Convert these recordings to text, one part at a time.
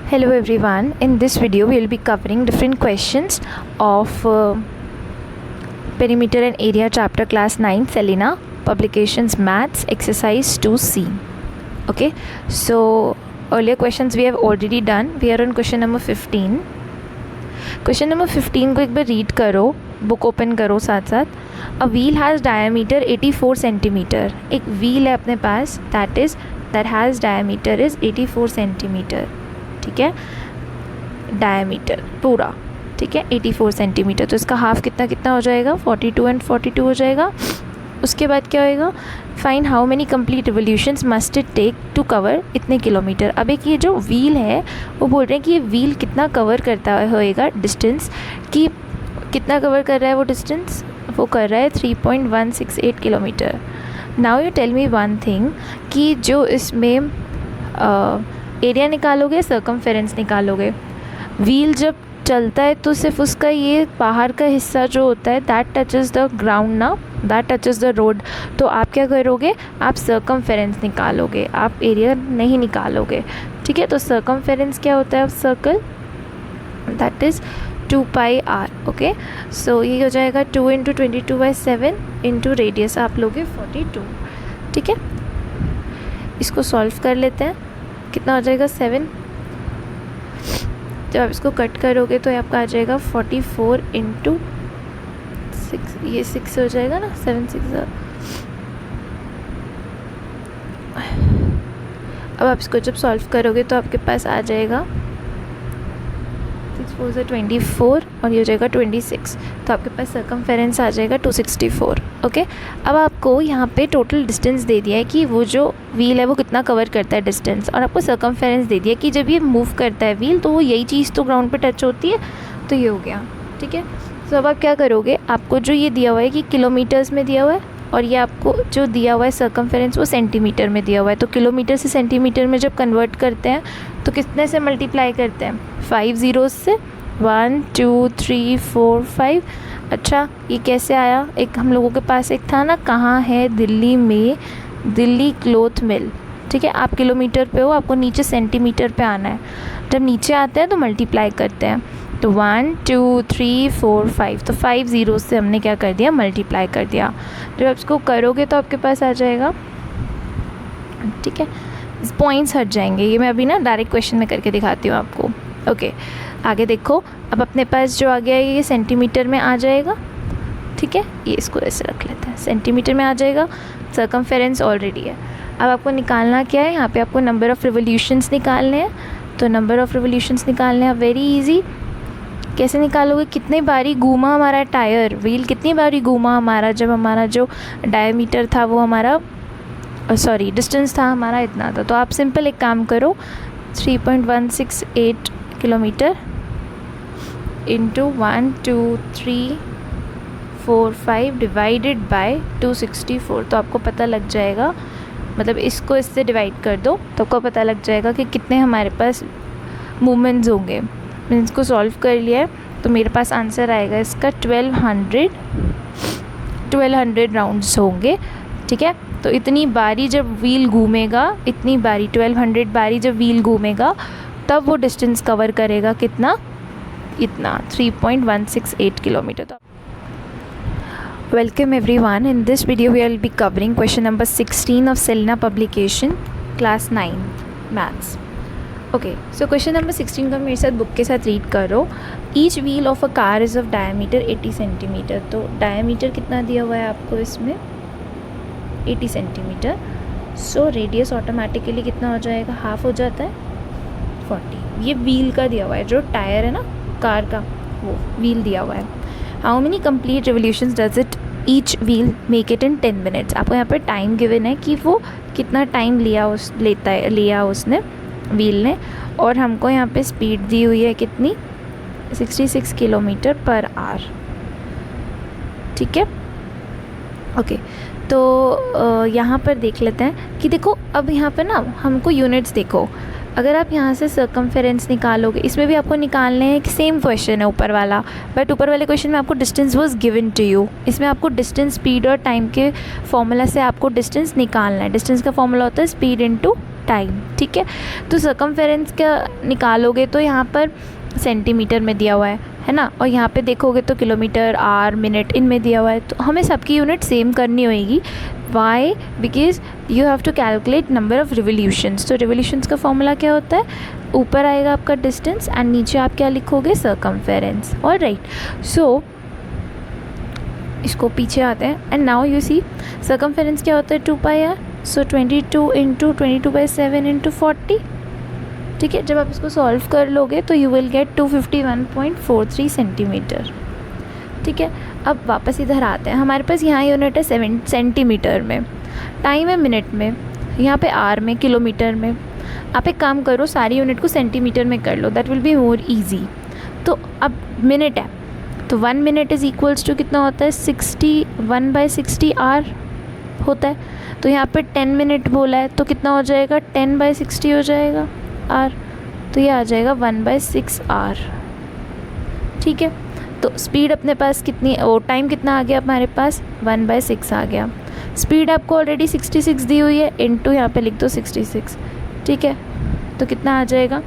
Hello everyone, in this video we will be covering different questions of perimeter and area chapter class 9 Selena publications maths exercise 2C. Okay, so earlier questions we have already done. We are on question number 15. Question number 15 को एक बार read करो, book open करो साथ साथ. A wheel has diameter 84 centimetre. एक wheel है अपने पास that has diameter is 84 centimetre. ठीक है, डायमीटर पूरा. ठीक है, 84 सेंटीमीटर. तो इसका हाफ कितना हो जाएगा, 42 एंड 42 हो जाएगा. उसके बाद क्या होएगा, find how many complete revolutions must it take to cover इतने किलोमीटर. अब एक ये जो व्हील है वो बोल रहे हैं कि ये व्हील कितना कवर करता होएगा डिस्टेंस, कि कितना कवर कर रहा है वो डिस्टेंस. वो कर रहा है 3.168 kilometre. Now you tell me one thing, कि जो इसमें एरिया निकालोगे, सर्कमफेरेंस निकालोगे. व्हील जब चलता है तो सिर्फ उसका ये बाहर का हिस्सा जो होता है दैट टचेस द ग्राउंड ना, दैट टचेस द रोड. तो आप क्या करोगे, आप सर्कमफेरेंस निकालोगे, आप एरिया नहीं निकालोगे. ठीक है, तो सर्कमफेरेंस क्या होता है, circle, that is 2 pi r. Okay, so ये हो जाएगा 2 × 22/7 इंटू रेडियस आप लोगे 42. ठीक है, इसको सॉल्व कर लेते हैं. कितना हो जाएगा, 7. जब आप इसको कट करोगे तो आपका आ जाएगा 44 × 6. ये 6 हो जाएगा ना, 7 6. अब आप इसको जब सॉल्व करोगे तो आपके पास आ जाएगा 6 4 से 24 और ये हो जाएगा 26. तो आपके पास सर्कमफेरेंस आ जाएगा 264. ओके, अब आपको यहाँ पे टोटल डिस्टेंस दे दिया है कि वो जो व्हील है वो कितना कवर करता है डिस्टेंस, और आपको सर्कमफेरेंस दे दिया कि जब ये मूव करता है व्हील तो वो यही चीज़ तो ग्राउंड पे टच होती है. तो ये हो गया. ठीक है, तो अब आप क्या करोगे, आपको जो ये दिया हुआ है कि किलोमीटर्स में दिया हुआ है, और ये आपको जो दिया हुआ है सर्कमफेरेंस वो सेंटीमीटर में दिया हुआ है. तो किलोमीटर से सेंटीमीटर में जब कन्वर्ट करते हैं तो कितने से मल्टीप्लाई करते हैं, 5 ज़ीरोज़ से. 1 2 3 4 5. अच्छा, ये कैसे आया, एक हम लोगों के पास एक था ना, कहाँ है, दिल्ली में, दिल्ली क्लॉथ मिल. ठीक है, आप किलोमीटर पे हो, आपको नीचे सेंटीमीटर पे आना है. जब नीचे आते हैं तो मल्टीप्लाई करते हैं. तो 1 2 3 4 5, तो 5 ज़ीरो से हमने क्या कर दिया, मल्टीप्लाई कर दिया. जब आप इसको करोगे तो आपके पास आ जाएगा. ठीक है, पॉइंट्स हट जाएंगे. ये मैं अभी ना डायरेक्ट क्वेश्चन में करके दिखाती हूँ आपको. ओके, आगे देखो. अब अपने पास जो आ गया है ये सेंटीमीटर में आ जाएगा. ठीक है, ये इसको ऐसे रख लेते हैं, सेंटीमीटर में आ जाएगा. सर्कमफेरेंस ऑलरेडी है. अब आपको निकालना क्या है, यहाँ पे आपको नंबर ऑफ़ रिवोल्यूशंस निकालने हैं. तो नंबर ऑफ़ रिवोल्यूशंस निकालने हैं, वेरी इजी. कैसे निकालोगे, कितने बारी घूमा हमारा टायर, व्हील कितनी बारी घूमा हमारा, जब हमारा जो डायमीटर था वो हमारा डिस्टेंस था हमारा इतना था. तो आप सिंपल एक काम करो, 3.168 किलोमीटर इंटू 1 2 3 4 5 डिवाइडेड बाय 264. तो आपको पता लग जाएगा, मतलब इसको इससे डिवाइड कर दो तो आपको पता लग जाएगा कि कितने हमारे पास मूवमेंट्स होंगे. मैंने इसको सॉल्व कर लिया है तो मेरे पास आंसर आएगा इसका 1200 राउंड्स होंगे. ठीक है, तो इतनी बारी जब व्हील घूमेगा, इतनी बारी 1200 बारी जब व्हील घूमेगा तब वो डिस्टेंस कवर करेगा कितना, इतना 3.168 किलोमीटर. तो welcome everyone, in this video we will be covering question number 16 of Selina publication class 9 maths. Okay, so question number 16 को मेरे साथ बुक के साथ रीड करो. Each wheel of a car is of diameter 80 centimetre. तो diameter कितना दिया हुआ है आपको इसमें, 80 सेंटीमीटर. सो रेडियस ऑटोमेटिकली कितना हो जाएगा, हाफ हो जाता है, 40. ये व्हील का दिया हुआ है, जो टायर है ना कार का, वो व्हील दिया हुआ है. How many complete revolutions does it each wheel make it in 10 minutes. आपको यहाँ पर टाइम गिवन है कि वो कितना टाइम लिया उसने व्हील ने, और हमको यहाँ पे स्पीड दी हुई है कितनी, 66 किलोमीटर पर आवर. ठीक है, ओके. तो यहाँ पर देख लेते हैं कि देखो, अब यहाँ पर ना हमको यूनिट्स देखो. अगर आप यहाँ से सर्कमफेरेंस निकालोगे, इसमें भी आपको निकालने हैं कि सेम क्वेश्चन है ऊपर वाला, बट ऊपर वाले क्वेश्चन में आपको distance was given to you. इसमें आपको डिस्टेंस, स्पीड और टाइम के फॉर्मूला से आपको डिस्टेंस निकालना है. डिस्टेंस का फॉर्मूला होता है स्पीड इनटू टाइम, ठीक है। तो सर्कमफेरेंस का निकालोगे तो यहाँ पर सेंटीमीटर में दिया हुआ है ना, और यहाँ पे देखोगे तो किलोमीटर, आवर, मिनट इनमें दिया हुआ है। तो हमें सबकी यूनिट सेम करनी होगी। Why? Because you have to calculate number of revolutions. तो रिवोल्यूशंस का फॉर्मूला क्या होता है, ऊपर आएगा आपका डिस्टेंस एंड नीचे आप क्या लिखोगे, सर्कमफेरेंस। ऑलराइट, सो इसको पीछे आते हैं and now you see circumference क्या होता है, 2πr। सो 22 इंटू 22/7 इंटू 40, ठीक है। जब आप इसको सॉल्व कर लोगे तो यू विल गेट 251.43 सेंटीमीटर, ठीक है। अब वापस इधर आते हैं, हमारे पास यहाँ यूनिट है 7 सेंटीमीटर में, टाइम है मिनट में, यहाँ पे आर में, किलोमीटर में। आप एक काम करो, सारी यूनिट को सेंटीमीटर में कर लो, that will be more easy. तो अब मिनट है तो 1 मिनट इज़ इक्वल्स टू कितना होता है, 61/60 आर होता है। तो यहाँ पे 10 मिनट बोला है तो कितना हो जाएगा, 10/60 हो जाएगा आर। तो ये आ जाएगा 1/6 आर, ठीक है। तो स्पीड अपने पास कितनी, और टाइम कितना आ गया हमारे पास, 1/6 आ गया। स्पीड आपको ऑलरेडी 66 दी हुई है, इनटू यहाँ पे लिख दो 66, ठीक है। तो कितना आ जाएगा,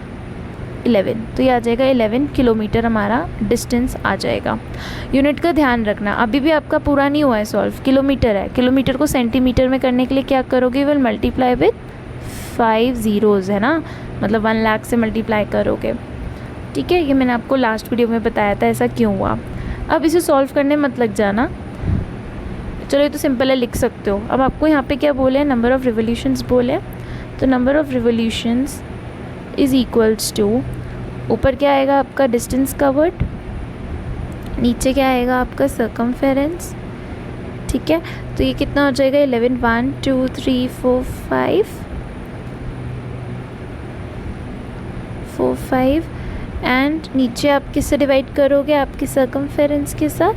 11। तो ये आ जाएगा 11 किलोमीटर हमारा डिस्टेंस आ जाएगा। यूनिट का ध्यान रखना, अभी भी आपका पूरा नहीं हुआ है सॉल्व, किलोमीटर है। किलोमीटर को सेंटीमीटर में करने के लिए क्या करोगे, विल मल्टीप्लाई विथ 5 ज़ीरोज़, है ना, मतलब 1 लाख से मल्टीप्लाई करोगे, ठीक है। ये मैंने आपको लास्ट वीडियो में बताया था ऐसा क्यों हुआ। अब इसे सॉल्व करने मत लग जाना, चलो ये तो सिंपल है, लिख सकते हो। अब आपको यहाँ पे क्या बोले, नंबर ऑफ़ रिवोल्यूशंस बोले, तो number of revolutions is equals to, ऊपर क्या आएगा आपका डिस्टेंस कवर्ड, नीचे क्या आएगा आपका सर्कमफेरेंस, ठीक है। तो ये कितना हो जाएगा, 11, 1 2 3 4 5 एंड नीचे आप किससे डिवाइड करोगे, आपकी सर्कमफेरेंस के साथ।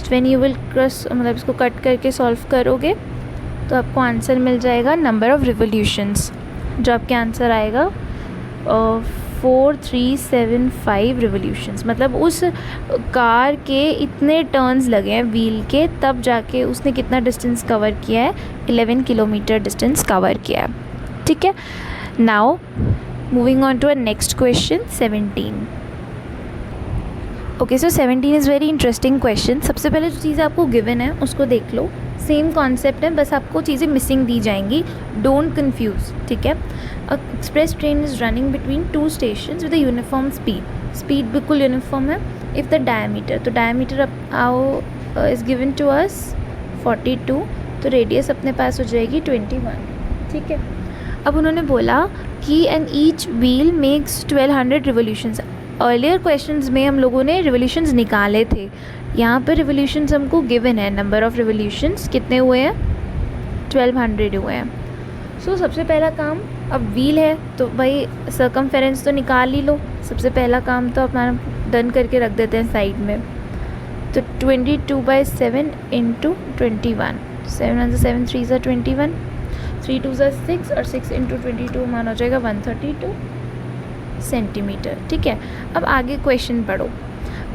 व्हेन यू विल क्रॉस, मतलब इसको कट करके सॉल्व करोगे तो आपको आंसर मिल जाएगा नंबर ऑफ़ रिवोल्यूशंस, जो आपके आंसर आएगा 4375 रिवोल्यूशंस। मतलब उस कार के इतने टर्न्स लगे हैं व्हील के, तब जाके उसने कितना डिस्टेंस कवर किया है, 11 किलोमीटर डिस्टेंस कवर किया है, ठीक है। Now moving on to a next question 17। Okay, so 17 is very interesting question. सबसे पहले जो चीज़ें आपको गिवन है उसको देख लो, सेम कॉन्सेप्ट है, बस आपको चीज़ें मिसिंग दी जाएंगी, डोंट कंफ्यूज, ठीक है। Express train is running between 2 stations with a uniform speed. Speed बिल्कुल यूनिफॉर्म है। इफ़ द डायमीटर, तो डायमीटर आओ इज़ गिवन टू अस 42, तो रेडियस अपने पास हो जाएगी 21, ठीक है। अब उन्होंने बोला कि and each wheel makes 1200 revolutions. Earlier questions में हम लोगों ने रिवोल्यूशंस निकाले थे, यहाँ पर रिवोल्यूशंस हमको गिवन है, नंबर ऑफ़ रिवोल्यूशंस कितने हुए हैं, 1200 हुए हैं। सो सबसे पहला काम, अब व्हील है तो भाई सर्कमफेरेंस तो निकाल ही लो, सबसे पहला काम तो अपना डन करके रख देते हैं साइड में। तो 22/7 इंटू 21, 7 7 3 21, 3 2 6 और 6 इंटू 22 मान हो जाएगा 132 सेंटीमीटर, ठीक है। अब आगे क्वेश्चन पढ़ो।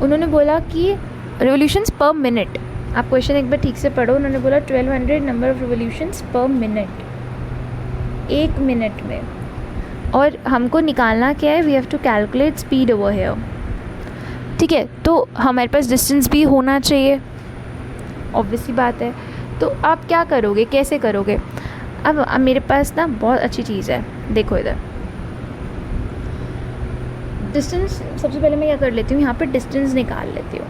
उन्होंने बोला कि रिवोल्यूशंस पर मिनट, आप क्वेश्चन एक बार ठीक से पढ़ो। उन्होंने बोला 1200 number of revolutions per minute, 1 minute में, और हमको निकालना क्या है, we have to calculate speed over here, ठीक है। तो हमारे पास डिस्टेंस भी होना चाहिए, ऑब्वियसली बात है। तो आप क्या करोगे, कैसे करोगे। अब मेरे पास ना बहुत अच्छी चीज़ है, देखो इधर डिस्टेंस। सबसे पहले मैं क्या कर लेती हूँ, यहाँ पे डिस्टेंस निकाल लेती हूँ।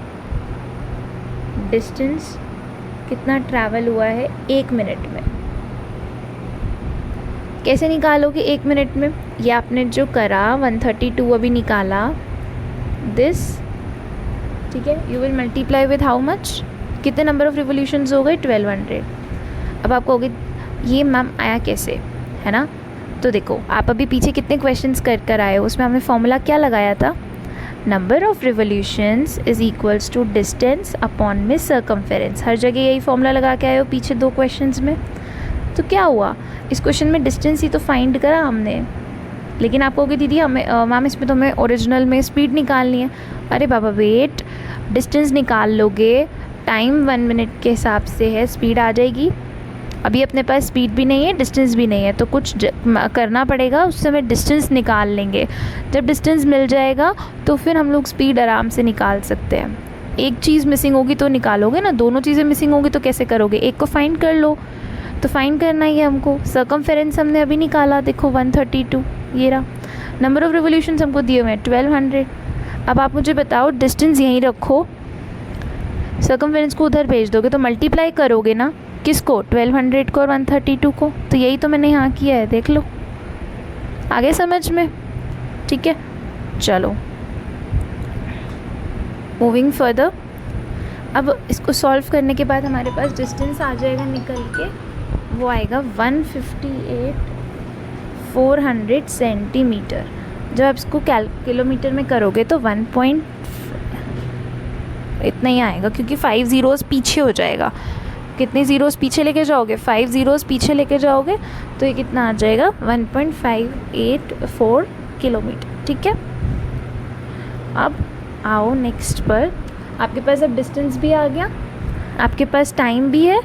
डिस्टेंस कितना ट्रैवल हुआ है 1 मिनट में। कैसे निकालोगे 1 मिनट में, ये आपने जो करा 132 अभी निकाला, दिस, ठीक है। You will multiply with how much, कितने नंबर ऑफ़ रिवोल्यूशंस हो गए, 1200। अब आप कहोगे ये मैम आया कैसे, है ना। तो देखो आप अभी पीछे कितने क्वेश्चंस कर आए हो, उसमें हमने फॉर्मूला क्या लगाया था, number of revolutions is equals to distance upon में सर्कमफेरेंस। हर जगह यही फॉर्मूला लगा के आए हो पीछे 2 क्वेश्चंस में। तो क्या हुआ, इस क्वेश्चन में डिस्टेंस ही तो फाइंड करा हमने, लेकिन आप कहोगे दीदी हमें मैम इसमें तो हमें ओरिजिनल में स्पीड निकालनी है। अरे बाबा वेट, डिस्टेंस निकाल लोगे, टाइम 1 मिनट के हिसाब से है, स्पीड आ जाएगी। अभी अपने पास स्पीड भी नहीं है, डिस्टेंस भी नहीं है, तो कुछ करना पड़ेगा, उस समय डिस्टेंस निकाल लेंगे। जब डिस्टेंस मिल जाएगा तो फिर हम लोग स्पीड आराम से निकाल सकते हैं। एक चीज़ मिसिंग होगी तो निकालोगे ना, दोनों चीज़ें मिसिंग होगी तो कैसे करोगे? एक को फाइंड कर लो। तो फाइंड करना ही है हमको। सर्कमफेरेंस हमने अभी निकाला, देखो 132, ये रहा। नंबर ऑफ़ रिवोल्यूशंस हमको दिए हुए हैं 1200। अब आप मुझे बताओ, डिस्टेंस यहीं रखो, सर्कमफेरेंस को उधर भेज दोगे तो मल्टीप्लाई करोगे ना, किसको? 1200 को और 132 को। तो यही तो मैंने यहाँ किया है, देख लो। आगे समझ में? ठीक है, चलो मूविंग फर्दर। अब इसको सॉल्व करने के बाद हमारे पास डिस्टेंस आ जाएगा निकल के, वो आएगा 158,400 सेंटीमीटर। जब आप इसको किलोमीटर में करोगे तो 1 पॉइंट इतना ही आएगा, क्योंकि 5 ज़ीरोज़ पीछे हो जाएगा। कितने ज़ीरोज़ पीछे लेके जाओगे? 5 ज़ीरोज़ पीछे लेके जाओगे तो ये कितना आ जाएगा? 1.584 किलोमीटर। ठीक है, अब आओ नेक्स्ट पर। आपके पास अब डिस्टेंस भी आ गया, आपके पास टाइम भी है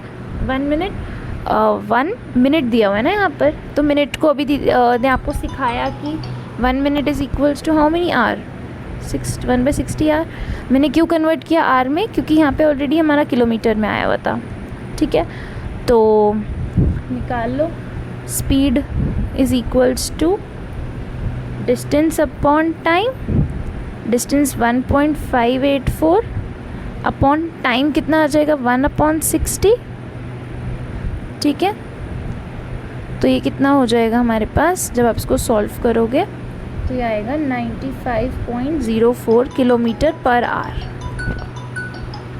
1 मिनट। 1 मिनट दिया हुआ है ना यहाँ पर, तो मिनट को अभी ने आपको सिखाया कि 1 minute is equals to how many hour? 1/60 hour. मैंने क्यों कन्वर्ट किया आर में? क्योंकि यहाँ पे ऑलरेडी हमारा किलोमीटर में आया हुआ था। ठीक है, तो निकाल लो। Speed is equals to distance upon time. Distance 1.584 upon time कितना आ जाएगा? 1/60। ठीक है, तो ये कितना हो जाएगा हमारे पास? जब आप इसको सॉल्व करोगे तो ये आएगा 95.04 किलोमीटर पर आवर।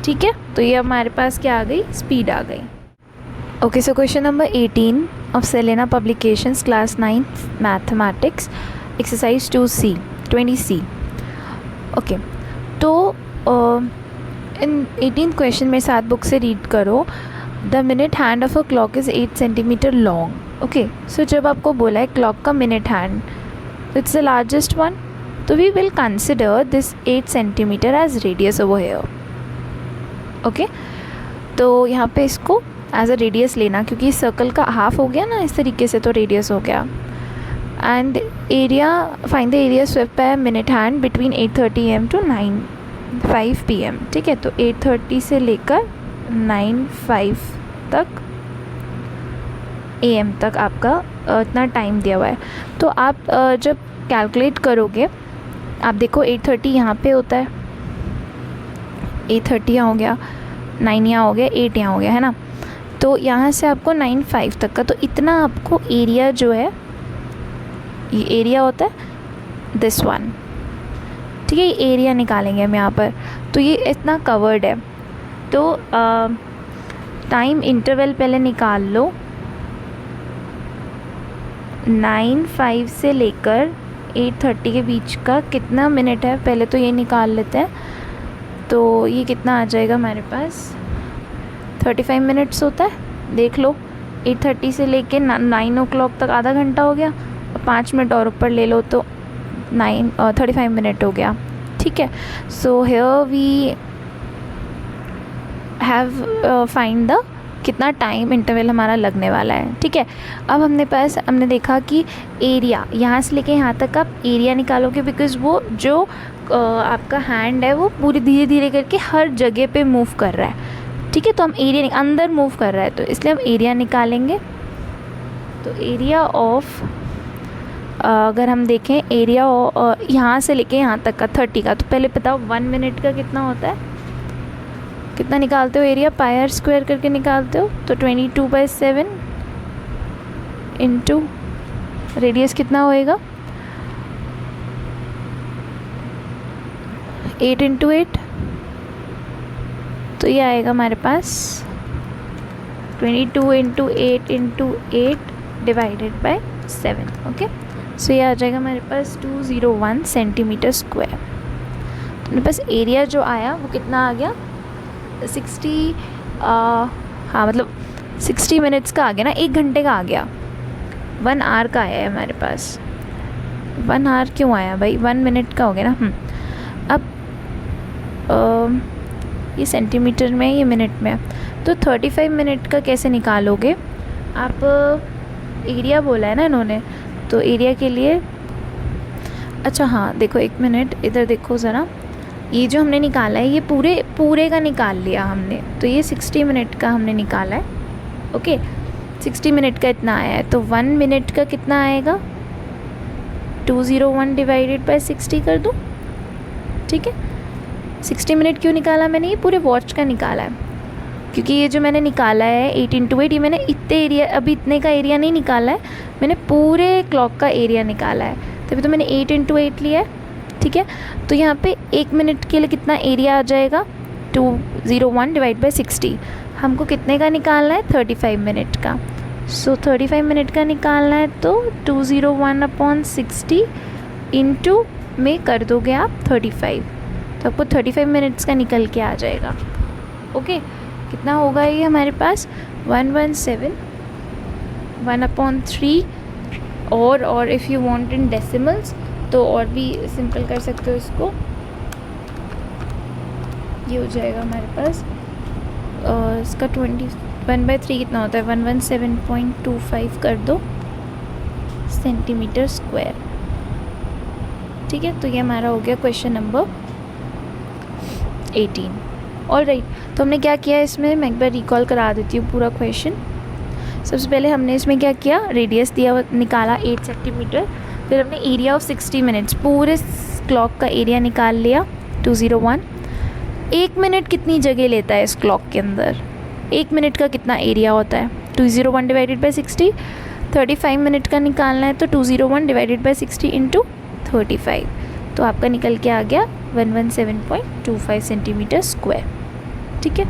ठीक है, तो ये हमारे पास क्या आ गई? स्पीड आ गई। Okay, so question number 18 of Selena publications, class 9 mathematics, exercise 20C। Okay, तो इन 18th क्वेश्चन मेरे साथ बुक से रीड करो। The minute hand of a clock is 8 centimetre long. Okay, so जब आपको बोला है क्लॉक का minute hand, it's the largest one, तो we will consider this 8 centimetre as radius over here. Okay, तो यहाँ पे इसको एज अ रेडियस लेना, क्योंकि सर्कल का हाफ हो गया ना इस तरीके से, तो रेडियस हो गया। And area, find the area swept by minute hand between 8:30 AM to 9:05 PM। ठीक है, तो 8:30 से लेकर 9:05 तक AM तक आपका इतना टाइम दिया हुआ है। तो आप जब कैलकुलेट करोगे, आप देखो 8:30 यहाँ पे होता है, 8:30 यहाँ हो गया, 9 यहाँ हो गया, 8 यहाँ हो गया, है ना। तो यहाँ से आपको 9:05 तक का, तो इतना आपको एरिया जो है, ये एरिया होता है दिस वन। ठीक है, ये एरिया निकालेंगे हम यहाँ पर। तो ये इतना कवर्ड है, तो टाइम इंटरवल पहले निकाल लो। 9:05 से लेकर 8:30 के बीच का कितना मिनट है, पहले तो ये निकाल लेते हैं। तो ये कितना आ जाएगा हमारे पास? 35 मिनट्स होता है, देख लो। 8:30 से लेके 9 o'clock तक आधा घंटा हो गया, 5 मिनट और ऊपर ले लो तो 35 मिनट हो गया। ठीक है, so here we have find the कितना टाइम इंटरवल हमारा लगने वाला है। ठीक है, अब हमने देखा कि एरिया यहाँ से लेके यहाँ तक आप एरिया निकालोगे, बिकॉज़ वो जो आपका हैंड है वो पूरी धीरे धीरे करके हर जगह पे मूव कर रहा है। ठीक है, तो हम एरिया अंदर मूव कर रहा है, तो इसलिए हम एरिया निकालेंगे। तो एरिया ऑफ, अगर हम देखें एरिया यहाँ से लेके यहाँ तक का 30 का, तो पहले बताओ 1 मिनट का कितना होता है? कितना निकालते हो एरिया? पाई आर स्क्वायर करके निकालते हो, तो 22/7 इंटू रेडियस कितना होएगा? 8 × 8, तो ये आएगा हमारे पास 22 × 8 × 8 डिवाइडेड बाय 7। ओके, सो ये आ जाएगा हमारे पास 201 सेंटीमीटर स्क्वायर। तो मेरे पास एरिया जो आया वो कितना आ गया? 60, हाँ मतलब 60 मिनट्स का आ गया ना, 1 घंटे का आ गया। 1 आवर का आया है हमारे पास। 1 आवर क्यों आया भाई? 1 मिनट का हो गया ना। अब ये सेंटीमीटर में, ये मिनट में, तो 35 मिनट का कैसे निकालोगे? आप एरिया बोला है ना इन्होंने, तो एरिया के लिए अच्छा हाँ देखो, एक मिनट इधर देखो ज़रा, ये जो हमने निकाला है ये पूरे का निकाल लिया हमने, तो ये 60 मिनट का हमने निकाला है। ओके 60 मिनट का इतना आया है, तो 1 मिनट का कितना आएगा, 201 डिवाइडेड बाय 60 कर दूँ। ठीक है 60 मिनट क्यों निकाला मैंने, ये पूरे वॉच का निकाला है, क्योंकि ये जो मैंने निकाला है 8 × 8, ये मैंने इतने का एरिया नहीं निकाला है, मैंने पूरे क्लॉक का एरिया निकाला है, तभी तो मैंने 8 × 8 लिया है। ठीक है तो यहाँ पे 1 मिनट के लिए कितना एरिया आ जाएगा, 201 डिवाइड बाय 60। हमको कितने का निकालना है, 35 मिनट का। सो 35 मिनट का निकालना है, तो 201/60 इंटू में कर दोगे आप 35, तो आपको 35 मिनट्स का निकल के आ जाएगा। ओके कितना होगा ये हमारे पास, 117 1/3, और if you want in decimals तो और भी सिंपल कर सकते हो इसको, ये हो जाएगा हमारे पास इसका 21/3 कितना होता है, 117.25 कर दो सेंटीमीटर स्क्वायर। ठीक है तो ये हमारा हो गया क्वेश्चन नंबर 18। ऑलराइट, तो हमने क्या किया इसमें, मैं एक बार रिकॉल करा देती हूँ पूरा क्वेश्चन। सबसे पहले हमने इसमें क्या किया, रेडियस दिया निकाला 8 सेंटीमीटर, फिर हमने एरिया ऑफ 60 मिनट्स, पूरे क्लॉक का एरिया निकाल लिया 201। 1 मिनट कितनी जगह लेता है इस क्लॉक के अंदर, 1 मिनट का कितना एरिया होता है, 201 डिवाइडेड बाई 60। 35 मिनट का निकालना है, तो 201 डिवाइडेड बाई 60 इंटू 35, तो आपका निकल के आ गया 117.25 सेंटीमीटर स्क्वायर। ठीक है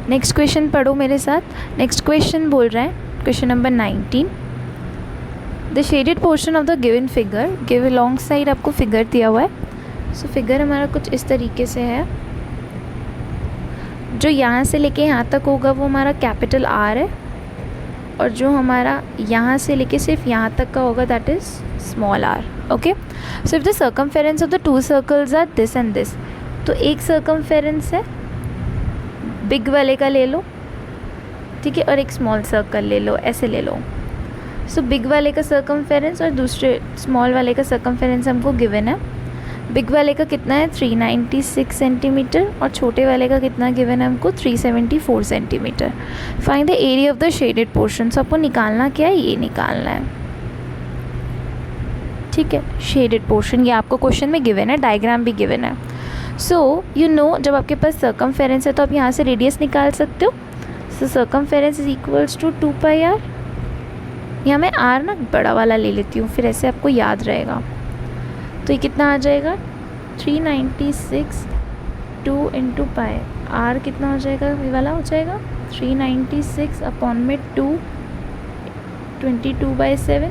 नेक्स्ट क्वेश्चन पढ़ो मेरे साथ। नेक्स्ट क्वेश्चन बोल रहा है question number 19, the shaded portion of the given figure, give long side आपको फिगर दिया हुआ है। सो फिगर हमारा कुछ इस तरीके से है, जो यहाँ से लेके यहाँ तक होगा वो हमारा कैपिटल R है, और जो हमारा यहाँ से लेके सिर्फ यहाँ तक का होगा that is small r। Okay so if the circumference of the 2 circles are this and this, तो एक सर्कमफेरेंस है बिग वाले का ले लो, ठीक है, और एक स्मॉल सर्कल ले लो, ऐसे ले लो। सो बिग वाले का सर्कमफेरेंस और दूसरे स्मॉल वाले का सर्कमफेरेंस हमको गिवन है। बिग वाले का कितना है 396 सेंटीमीटर, और छोटे वाले का कितना गिवन है हमको 374 centimetre. Find the area of the shaded portion. So आपको निकालना क्या है, ये निकालना है। ठीक है शेडेड पोर्शन, ये आपको क्वेश्चन में गिवन है, डायग्राम भी गिवन है। सो यू नो जब आपके पास सर्कमफेरेंस है तो आप यहाँ से रेडियस निकाल सकते हो। So circumference is equals to 2πr। यहाँ मैं r ना बड़ा वाला ले लेती हूँ, फिर ऐसे आपको याद रहेगा। तो ये कितना आ जाएगा 396 2 इंटू पाई, r कितना हो जाएगा, ये वाला हो जाएगा 396 अपॉन में 2 22/7।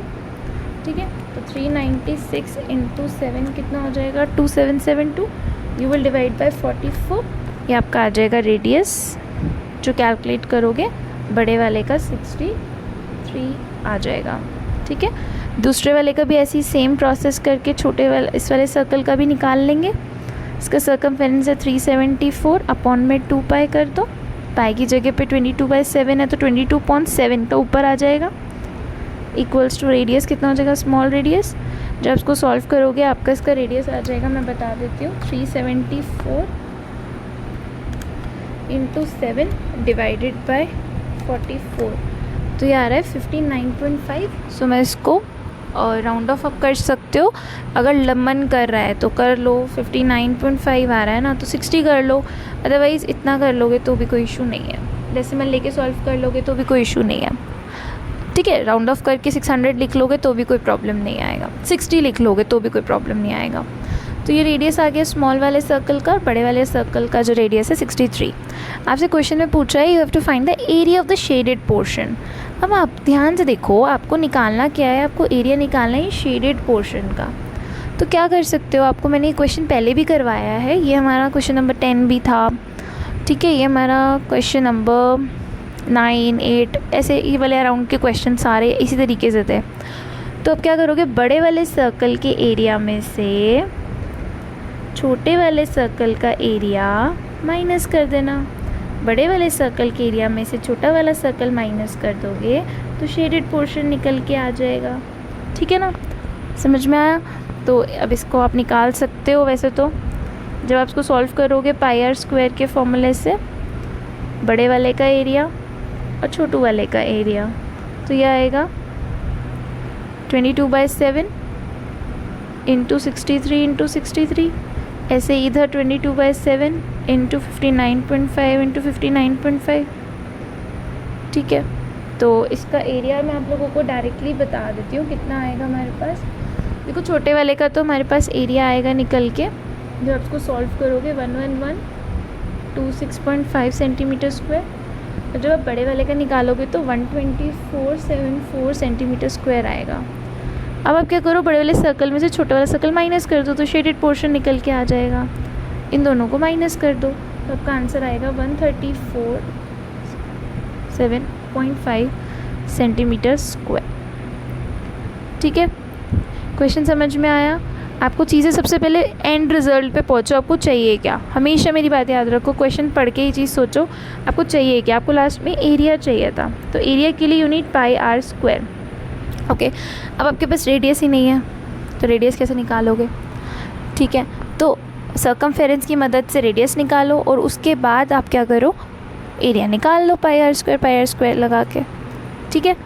ठीक है तो 396 इंटू 7 कितना हो जाएगा 2772। यू विल डिवाइड बाय 44, ये आपका आ जाएगा रेडियस, जो कैलकुलेट करोगे बड़े वाले का 63 आ जाएगा। ठीक है दूसरे वाले का भी ऐसी सेम प्रोसेस करके छोटे वाले इस वाले सर्कल का भी निकाल लेंगे। इसका सर्कमफेरेंस है 374 अपॉन में 2 पाई कर दो, पाई की जगह पे 22/7 है तो 22.7 तो ऊपर आ जाएगा, इक्वल्स टू रेडियस कितना हो जाएगा स्मॉल रेडियस। जब इसको सॉल्व करोगे आपका इसका रेडियस आ जाएगा, मैं बता देती हूँ 374 इंटू 7 डिवाइडेड बाय 44, तो ये आ रहा है 59.5। सो मैं इसको राउंड ऑफ अप कर सकते हो, अगर मन कर रहा है तो कर लो, 59.5 आ रहा है ना तो 60 कर लो, अदरवाइज़ इतना कर लोगे तो भी कोई इशू नहीं है, डेसिमल लेके सॉल्व कर लोगे तो भी कोई इशू नहीं है। ठीक है राउंड ऑफ करके 600 लिख लोगे तो भी कोई प्रॉब्लम नहीं आएगा, 60 लिख लोगे तो भी कोई प्रॉब्लम नहीं आएगा। तो ये रेडियस आ गया स्मॉल वाले सर्कल का, और बड़े वाले सर्कल का जो रेडियस है 63। आपसे क्वेश्चन में पूछा है you have to find the area of the shaded portion. अब आप ध्यान से देखो, आपको निकालना क्या है, आपको एरिया निकालना है शेडेड पोर्शन का। तो क्या कर सकते हो, आपको मैंने ये क्वेश्चन पहले भी करवाया है, ये हमारा क्वेश्चन नंबर 10 भी था। ठीक है ये हमारा क्वेश्चन नंबर 9, 8 ऐसे ये वाले अराउंड के क्वेश्चन सारे इसी तरीके से थे। तो अब क्या करोगे, बड़े वाले सर्कल के एरिया में से छोटे वाले सर्कल का एरिया माइनस कर देना। बड़े वाले सर्कल के एरिया में से छोटा वाला सर्कल माइनस कर दोगे तो शेडेड पोर्शन निकल के आ जाएगा। ठीक है ना, समझ में आया? तो अब इसको आप निकाल सकते हो। वैसे तो जब आप इसको सॉल्व करोगे पाई आर स्क्वायर के फॉर्मूले से, बड़े वाले का एरिया और छोटू वाले का एरिया, तो यह आएगा 22/7 इंटू 63 इंटू 63। ऐसे इधर 22/7 इंटू 59.5 इंटू 59.5। ठीक है, तो इसका एरिया मैं आप लोगों को डायरेक्टली बता देती हूँ कितना आएगा हमारे पास। देखो छोटे वाले का तो हमारे पास एरिया आएगा निकल के, जब आप इसको सॉल्व करोगे 11126.5 सेंटीमीटर स्क्वायर, और जब आप बड़े वाले का निकालोगे तो 12474 सेंटीमीटर स्क्वायर आएगा। अब आप क्या करो, बड़े वाले सर्कल में से छोटा वाला सर्कल माइनस कर दो तो शेडेड पोर्शन निकल के आ जाएगा। इन दोनों को माइनस कर दो तो आपका आंसर आएगा 134.5 सेंटीमीटर स्क्वायर। ठीक है, क्वेश्चन समझ में आया? आपको चीज़ें सबसे पहले एंड रिजल्ट पे पहुंचो, आपको चाहिए क्या। हमेशा मेरी बात याद रखो, क्वेश्चन पढ़ के ही चीज़ सोचो आपको चाहिए क्या। आपको लास्ट में एरिया चाहिए था, तो एरिया के लिए unit pi r square. Okay, अब आपके पास रेडियस ही नहीं है तो रेडियस कैसे निकालोगे? ठीक है, तो सर्कमफेरेंस की मदद से रेडियस निकालो और उसके बाद आप क्या करो, एरिया निकाल लो पाई आर स्क्वायर लगा के। ठीक है,